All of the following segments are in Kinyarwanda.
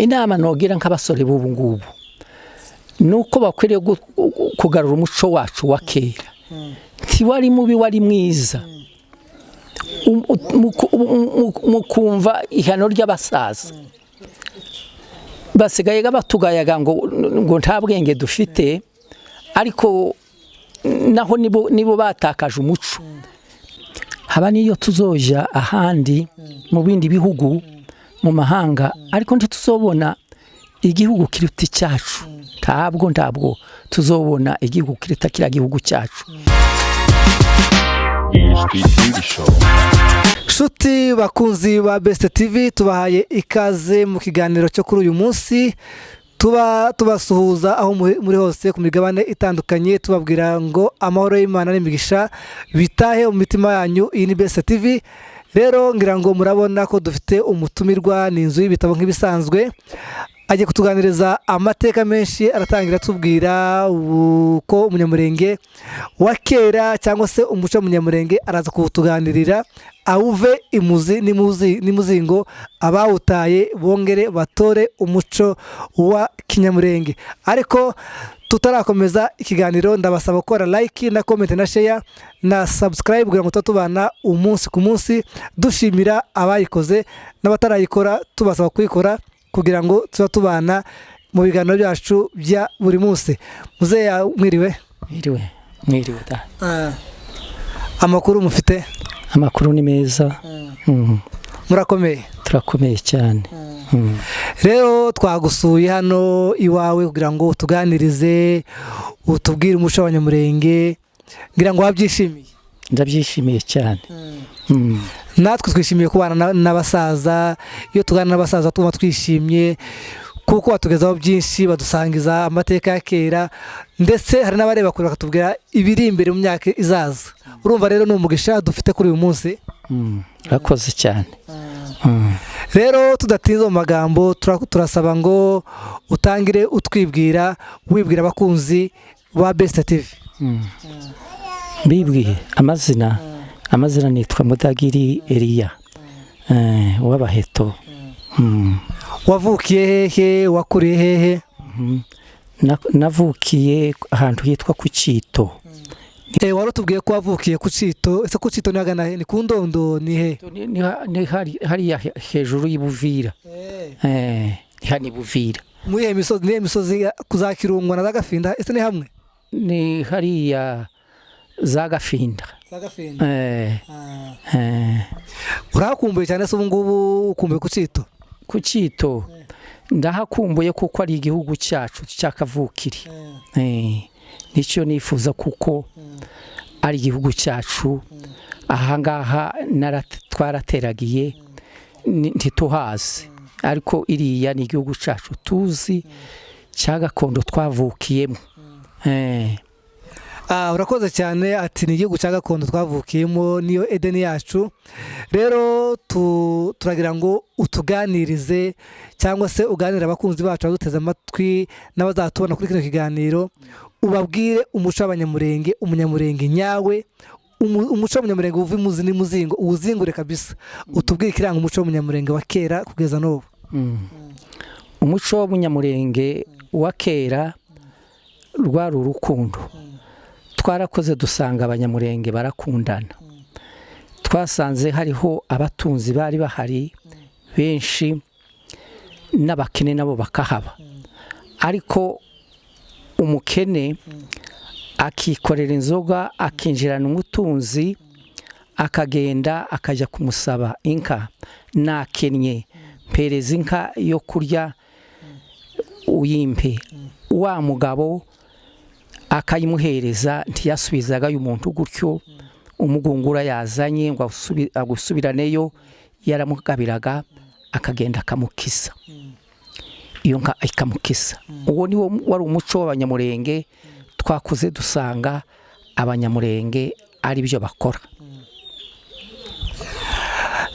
inama nogira nk'abasore b'ubu ngubu nuko bakwiriye kugarura umuco wacu wa kera ntiwari mubi wari mwiza mukumva ihano ry'abasaza basigaye batugayaga ngo nta bwenge dufite ariko naho nibo batakaje umuco haba niyo tuzoja ahandi mu bindi bihugu mu mahanga ariko ntituzobona igihugu kiruta cyacu ntabwo tuzobona igihugu kiruta kira gihugu cyacu. Shuti bakunzi ba Best TV tubahaye ikaze mu kiganiro cyo kuri uyu munsi tubasuhuza aho muri hose ku migabane itandukanye tubabwira ngo amahoro y'Imana n'imigisha bitahe mu mitima yanyu. Iyi ni Best TV rero ngira ngo murabona ko dufite umutumirwa n'inzu y'ibitabo nk'ibisanzwe agiye kutuganiriza amateka menshi aratangira tubwira uko umunyamurenge wa kera cyangwa se umuco w'umunyamurenge araza kutuganirira awuve imuzi n'imuzingo abawutaye bongere batore umuco wa kinyamurenge. Ariko tutarakomeza ikiganiro ndabasaba gukora like na comment na share na subscribe kugira ngo tutubana umunsi ku munsi dushimira abayikoze n'abatarayikora tubasaba kuyikora kugira ngo tubana mu biganiro byacu bya buri munsi. Muzeya mwiriwe da amakuru mufite? Amakuru ni meza. Murakomeye? Turakomeye cyane. Rero twagusuye hano iwawe kugira ngo tuganirize utubwire umuco w'abanyamurenge ngira ngo wabyishimiye. Ndabyishimiye cyane. Natwe twishimiye kubana n'abasaza. Iyo tuganira n'abasaza tuba twishimye kuko batugezaho byinshi badusangiza amateka ya kera ndetse hari n'abareba kure bakatubwira ibiri imbere mu myaka izaza. Urumva rero ni umugisha dufite kuri uyu munsi. Rakoze cyane. Rero tudatinze mu magambo turasaba ngo utangire utwibwira wibwira abakunzi ba Best TV. Bibwiye amazina nitwa Mudagiri Elia w'Abaheto. Wavukiye hehe? Wakuriye hehe? Navukiye ahantu hitwa ku Cito. Wari tubwiye ko wavukiye ku Cito. Ese ku Cito nagana he? Ni ku Ndondo ni he? Ni hari hejuru y'Ibuvira. Hani Buvira. Muri he misozi? Ni misozi kuzakirungwa na Zagafinda? Ese ni hamwe? Ni hariya Zagafinda. Urakumbuye cyane se ubu ngubu ukumbuye ku Cito? Ku Cito ndahakumbuye kuko ari igihugu cyacu cyakavukiri. Nicyo nifuza kuko ari igihugu cyacu. Ahangaha twarateragiye ntituhazi ariko iriya ni igihugu cyacu tuzi cyagakondo twavukiyemo. Urakoze cyane ati ni igihugu cyagakondo twavukiyemo niyo Edeni yacu. Rero turagira ngo utuganirize cyangwa se uganira abakunzi bacu baduteze amatwi n'abazatubona kuri kino kiganiro ubabwire umuco w'abanyamurenge, umunyamurenge nyawe, umuco w'umunyamurenge uva imuzi n'imuzingo uwuzingure kabisa. Utubwire ikiranga umuco w'umunyamurenge wa kera kugeza n'ubu. Umuco w'umunyamurenge wa kera rwari urukundo. Twarakoze dusanga abanyamurenge barakundana. Twasanze hariho abatunzi bari bahari benshi n'abakene nabo bakahaba. Ariko umukene akikorera inzoga akinjirana umutunzi akagenda akajya kumusaba inka. Nakennye mpereza inka yo kurya uyimpe. Wa mugabo akayimuhereza ntiyasubizaga y'umuntu gutyo. Umugungura yazanye ngo agusubiraneyo yaramugabiraga akagenda akamukisa. Iyo nka ikamukisa. Uwo ni wari umuco w'abanyamurenge twakuze dusanga abanyamurenge ari byo bakora.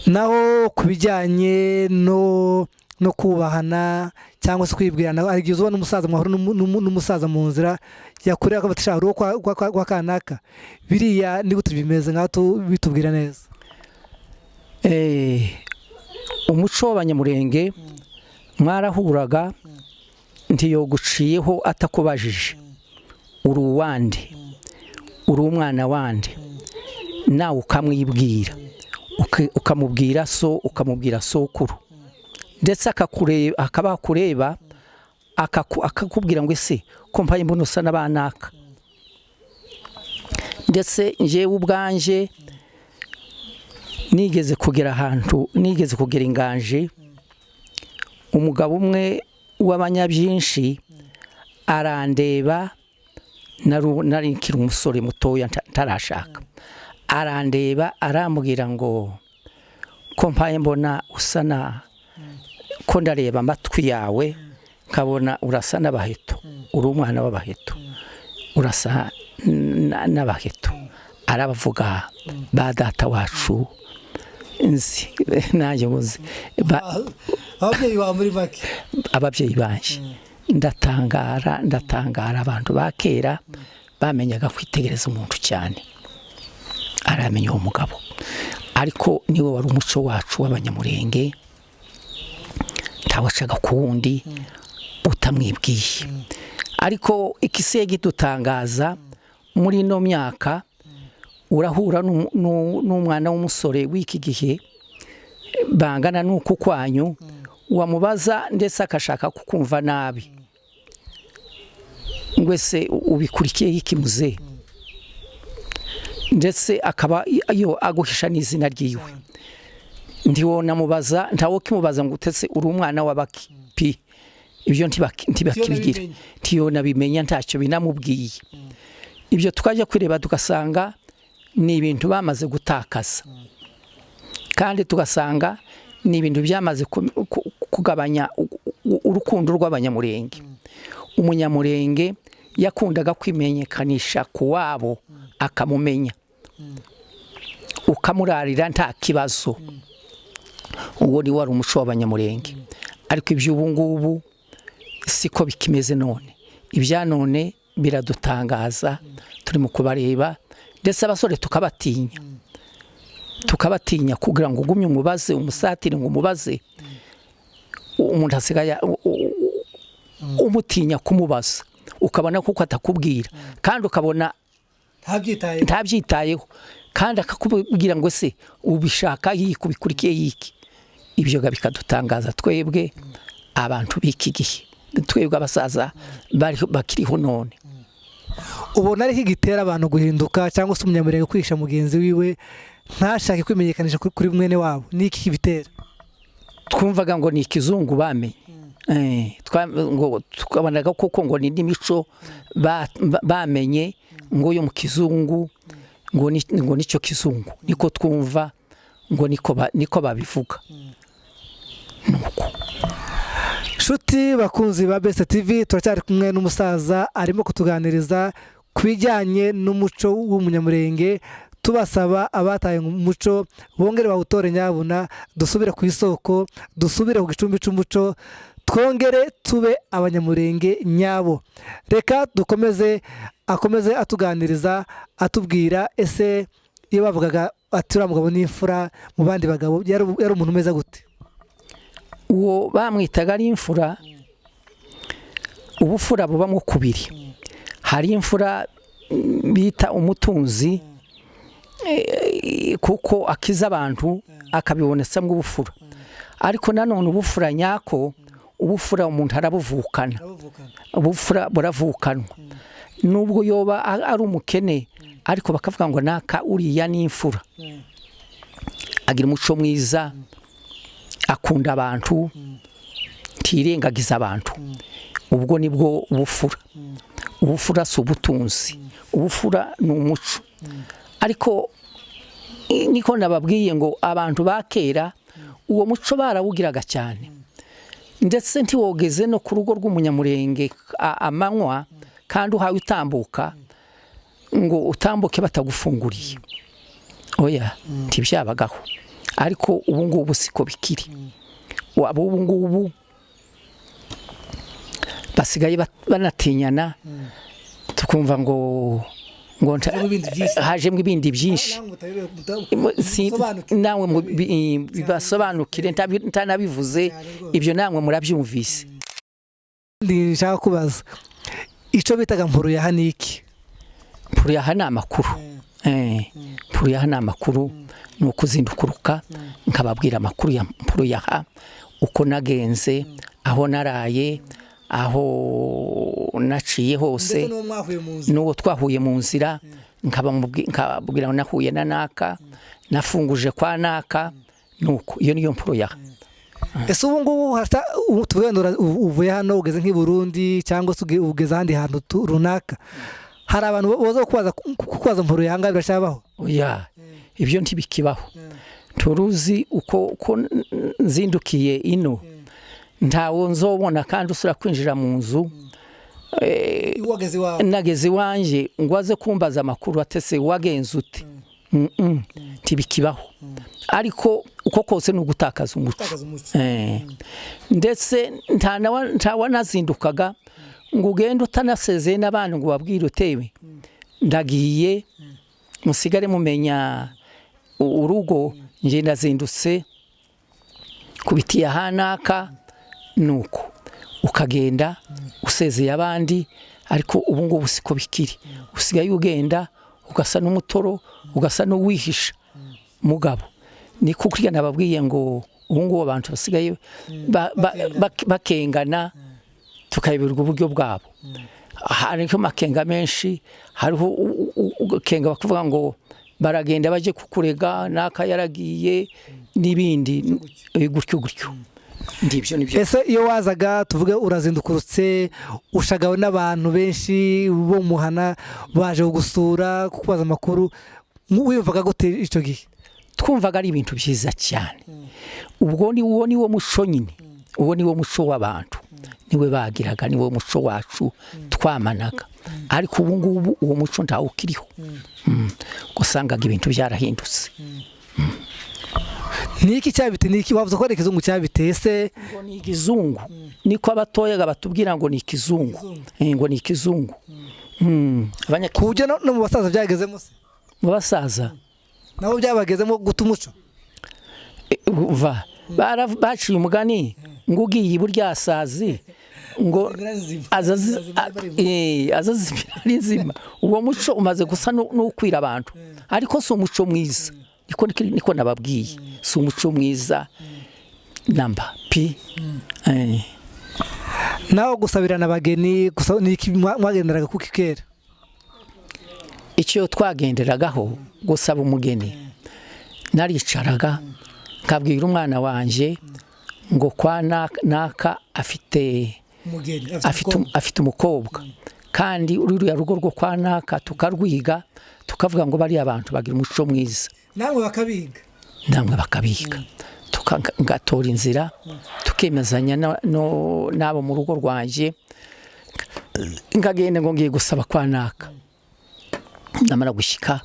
Naho kubijyanye no kubahana cyangwa se kwibwirana ari gizo n'umusaza mwahoro n'umusaza mu nzira yakurira ko batasharo kwa kanaka biriya ni gute bimeze ngato bitubwira neza. Umuco w'abanyamurenge mwarahuraga ntiyoguciyeho atakubajije uri uwande uri umwana wande nawe ukamwibwira ukamubwira so ukamubwira sokuru ndetse akaba kureba akakubwira ngo ese ko mpaye mbona usa n'abanaka ndetse njyewe ubwanje nigeze kugera inganje umugabo umwe w'abanyabyinshi arandeba nari nkiri umusore mutoya ntarashaka arandeba arambwira ngo ko mpaye mbona usa na ko ndareba amatwi yawe nkabona urasa n'abaheto uri umwana w'abaheto urasa n'abaheto arabavuga ba data wacu nzi nanjye muzi ababyeyi ba muri make ababyeyi banje ndatangara abantu ba kera bamenyaga kwitegereza umuntu cyane aramenya uwo mugabo ariko niwe wari umuco wacu w'abanyamurenge ntawacaga ku wundi utamwibwiye ariko ikisiye gidutangaza muri ino myaka urahura n'umwana w'umusore w'iki gihe bangana n'uku kwanyu wamubaza ndetse akashaka kukumva nabi ngwese ubikurikiye ikimuze ndetse akaba iyo aguhisha n'izina ryiwe ndiwona mubaza ntawo kimubaza ngo utese uri umwana w'abaki pi ibyo ntibakibigira ntiyona bimenya ntacyo binamubwiye ibyo twajya kwireba tugasanga ni ibintu bamaze gutakaza kandi tugasanga ni ibintu byamaze kugabanya urukundo rw'abanyamurenge umunyamurenge yakundaga kwimenyekanisha ku wabo akamumenya ukamurarira nta kibazo uwo ni wari umuco w'abanyamurenge ariko iby'ubu ngubu siko bikimeze none ibya none biradutangaza turi mu kubareba ndetse abasore tukabatinya kugira ngo ugumye umubaze umusatire ngo umubaze umuntu asigaye umutinya kumubaza ukabona kuko atakubwira kandi ukabona ntabyitayeho kandi akakubwira ngo se ubishaka yiki ubikurikiye yiki ibyo bikadutangaza twebwe abantu b'iki gihe twebwe abasaza bakiriho none ubona ari igitera abantu guhinduka cyangwa se umunyamurenge kwihisha mugenzi wiwe ntashake kwimenyekanisha kuri mwene wabo niki kibitera twumvaga ngo ni ikizungu bamenye ngo tukabonaga koko ngo ni n'imico bamenye ngo yo mu kizungu ngo nicyo kizungu niko twumva ngo niko babivuga nshuti bakunzi ba Best TV turacyari kumwe n'umusaza arimo kutuganiriza ku bijyanye n'umuco w'umunyamurenge tubasaba abataye umuco bongere bawutore nyabuna dusubire ku isoko dusubire ku gicumbi cy'umuco twongere tube abanyamurenge nyabo reka akomeze atuganiriza atubwira ese iyo bavugaga ati uriya mugabo n'imfura mu bandi bagabo yari umuntu umeze gute uwo bamwitaga ari imfura ubufura bubamo kubiri hari imfura bita umutunzi kuko akiza abantu akabibonetsamo ubufura ariko nanone ubufura nyako ubufura umuntu arabuvukana ubufura buravukanwa nubwo yoba ari umukene ariko bakavuga ngo naka uriya ni imfura agira umuco mwiza akunda abantu ntirengagiza abantu ubwo nibwo ubufura si ubutunzi ubufura ni umuco ariko niko nababwiye ngo abantu ba kera uwo muco barawugiraga cyane ndetse ntiwogeze no ku rugo rw'umunyamurenge amanywa kandi uhawe utambuka ngo utambuke batagufunguriye oya ntibyabagaho ariko ubu ngubu siko bikiri ubu ngubu basigaye banatinyana tukumva ngo ngo hajemo ibindi byinshi namwe bibasobanukire ntanabivuze ibyo namwe murabyumvise. Ndishaka kubaza icyo bitaga mpuruyaha ni iki? Mpuruyaha ni amakuru. Mpuruyaha ni amakuru, ni ukuzindukuruka nkababwira amakuru ya mpuruyaha, uko nagenze, aho naraye, aho naciye hose, n'uwo twahuye mu nzira, nkababwira nahuye na naka, nafunguje kwa naka, nuko iyo niyo mpuruyaha. Ese ubu ngubu tubwira uvuye hano ugeze nk'i Burundi cyangwa se ugeze ahandi hantu runaka, hari abantu baza kukubaza mpuruyaha ngaho birashabaho? Oya, ibyo ntibikibaho. Turuzi uko nzindukiye ino, ntawo nzobona kandi usura kwinjira mu nzu nageze iwanje ngo aze kumbaza amakuru atese wagenze ute. Ntibikibaho. Ariko uko kose ni ugutakaza umuco. Ndetse ntawa nazindukaga ngo ugende utanasezeye n'abantu ngo babwire utewe ndagiye musigare mumenya urugo nje nazindutse kubitiye hanaka, nuko ukagenda usezeye abandi. Ariko ubu ngubu siko bikiri, usigaye ugenda ugasa n'umutoro, ugasa n'uwihisha mugabo. Ni kuko nababwiye ngo ubu ngubu abantu basigaye bakengana, tukayoberwa uburyo bwabo. Hariho makenga menshi, hariho ukenga bakuvuga ngo baragenda baje kukurega naka yaragiye n'ibindi gutyo gutyo. Ndibyo nibyo. Ese iyo wazaga tuvuge urazindukurutse ushagawe n'abantu benshi bo muhana baje kugusura kukubaza amakuru, wiyumvaga gute icyo gihe? Twumvaga ari ibintu byiza cyane. Ubwo ni wo muco nyine, uwo ni wo muco w'abantu, niwe bagiraga, ni wo muco wacu twamanaga. Ariko ubu ngubu uwo muco ntawo ukiriho, usangaga ibintu byarahindutse. Niki cyabite? Niki wavuze ko ari ikizungu cyabiteye? Se ngo ni ikizungu, niko abatoyaga batubwira ngo ni ikizungu, ngo ni ikizungu. Kujya no mu basaza byagezemo se? Mu basaza nabo byabagezemo guta umuco? Baciye umugani ngo ugiye iburyasazi ngo azazimira ari nzima. Uwo muco umaze gusa n'ukwira abantu, ariko si umuco mwiza. Niko nababwiye, si umuco mwiza namba pi. Naho gusabirana abageni niki mwagenderaga kuki kera? Icyo twagenderagaho gusaba umugeni, naricaraga nkabwira umwana wanje ngo kwa naka afite umukobwa, kandi ruriya rugo rwo kwa naka tukarwiga, tukavuga ngo bari abantu bagira umuco mwiza. Namwe bakabiga? Namwe bakabiga. Tugatora inzira, tukemezanya n'abo mu rugo rwanje, ngagenda ngo ngiye gusaba kwa naka. Namara gushyika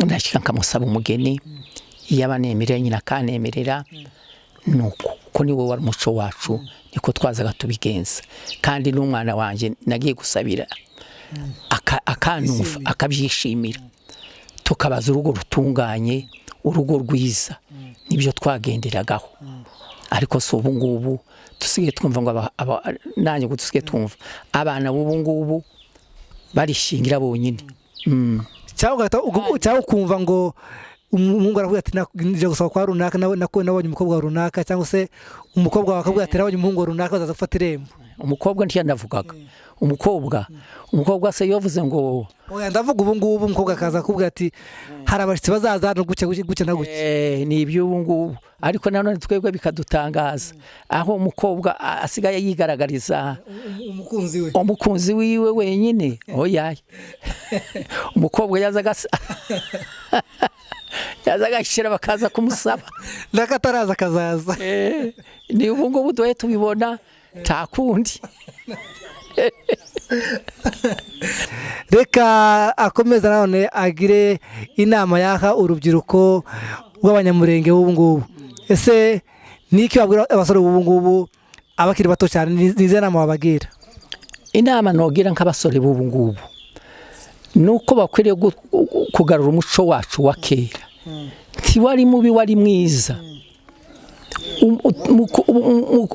ndashyika nkamusaba umugeni, yaba nemerera nyina akanemerera, nuko uko ni wo wari umuco wacu, niko twazaga tubigenza. Kandi n'umwana wanje nagiye gusabira akanumva akabyishimira, tukabaza urugo rutunganye, urugo rwiza, nibyo twagenderagaho. Ariko so ubu ngubu tusigaye twumva ngo nanjye ngo tusigaye twumva abana b'ubu ngubu barishingira bonyine. Cyangwa ukumva ngo umuhungu aravuga ati nje gusaba kwa runaka, nabonye umukobwa wa runaka, cyangwa se umukobwa wakavuga ati nabonye umuhungu wa runaka bazaza gufata irembo. Umukobwa ntiyandavugaga. Umukobwa se yavuze ngo oya, ndavuga ubu ngubu umukobwa akaza kuvuga ati hari abashitsi bazaza no gucya na gucya. Ni ibyo ubu ngubu. Ariko nanone twebwe bikadutangaza aho umukobwa asigaye yigaragariza umukunzi wiwe wenyine. Oya, umukobwa yazaga gashira bakaza kumusaba, nakataraza kazaza. Ni ubu ngubu duhe tubibona nta kundi. Reka akomeza none agire inama yaha urubyiruko rw'abanyamurenge b'ubu ngubu. Ese niki wabwira abasore b'ubu ngubu, abakiri bato cyane, nize nama wabagira? Inama nogira nk'abasore b'ubu ngubu nuko bakwiriye kugarura umuco wacu wa kera. Ntiwari mubi, wari mwiza.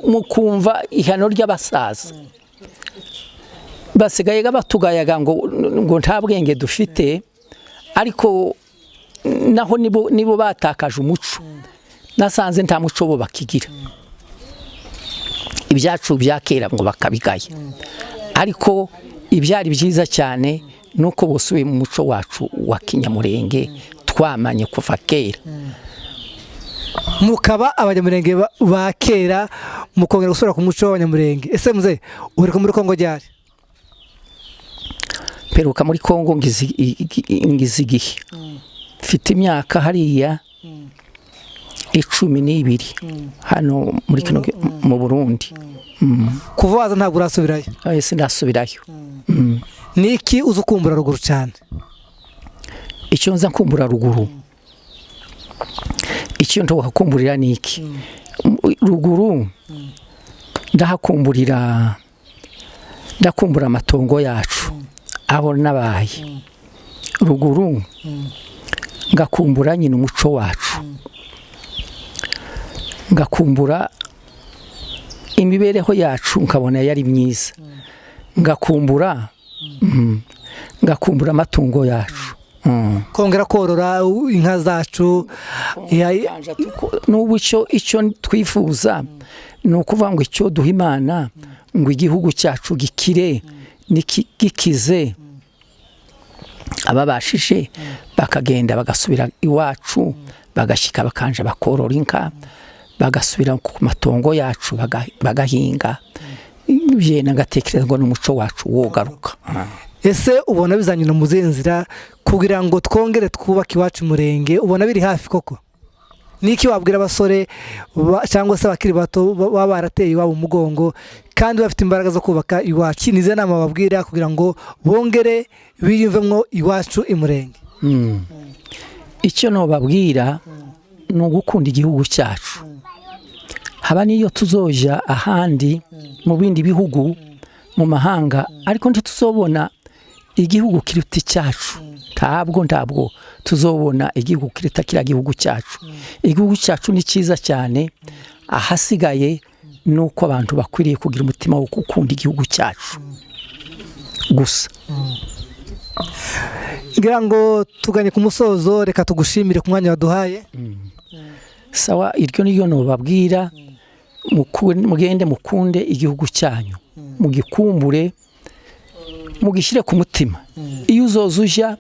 Mukumva ihano ry'abasaza basigaye batugayaga ngo nta bwenge dufite, ariko naho nibo batakaje umuco. Nasanze nta muco bo bakigira, ibyacu bya kera ngo bakabigaya, ariko ibyari byiza cyane nuko bosubiye mu muco wacu wa kinyamurenge twamanye kuva kera. Mukaba abanyamurenge ba kera, mukongera gusubira ku muco w'abanyamurenge. Ese muze uriko muri Kongo ryari? Peruka muri Kongo ngize igihe, mfite imyaka hariya 12 hano muri kino mu Burundi. Kuva waza ntabwo urasubirayo? Ese ndasubirayo. Niki uzukumbura ruguru cyane? Icyo nza kumbura ruguru, icyo ntokakumburira niki ruguru, ndakumbura amatongo yacu aho nabaye ruguru, ngakumbura nyine umuco wacu, ngakumbura imibereho yacu nkabona yari myiza, ngakumbura amatungo yacu, kongera korora inka zacu. N'ubu icyo twifuza ni ukuvuga ngo icyo duha Imana ngo igihugu cyacu gikire gikize, ababashije bakagenda bagasubira iwacu, bagashyika bakanje bakorora inka, bagasubira ku matongo yacu bagahinga. Ibyo nagatekereza ngo n'umuco wacu wogaruka. Ese ubona bizanye no muzinzira kugira ngo twongere twubake iwacu murenge? Ubona biri hafi koko? Niki wabwira abasore cyangwa se abakiri bato baba barateye iwabo umugongo kandi bafite imbaraga zo kubaka iwacu? Nize nama babwira kugira ngo bongere biyumvemo iwacu imurenge? Icyo no babwira ni ugukunda igihugu cyacu. Haba niyo tuzoja ahandi mu bindi bihugu mu mahanga, ariko ntituzobona igihugu kiruta cyacu. Ntabwo tuzobona igihugu kiruta kira gihugu cyacu. Igihugu cyacu ni cyiza cyane, ahasigaye nuko abantu bakwiriye kugira umutima wo gukunda igihugu cyacu gusa. Ngira ngo tuganye ku musozo, reka tugushimire ku mwanya waduhaye. Sawa, iryo niyo no babwira, mugende mukunde igihugu cyanyu, mugikumbure, mugishyire ku mutima. Iyo uzozuja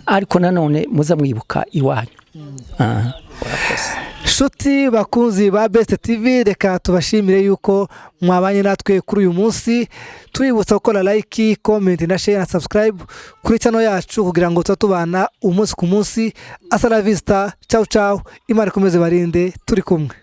ariko nanone muza mwibuka iwanyu. Shuti bakunzi ba Best TV, reka tubashimire yuko mwabanye natwe kuri uyu munsi. Twibutsa gukora like, comment na share na subscribe kuri channel yacu kugira ngo tubana umunsi ku munsi. Hasta la vista, ciao ciao, Imana ikomeze barinde, turi kumwe.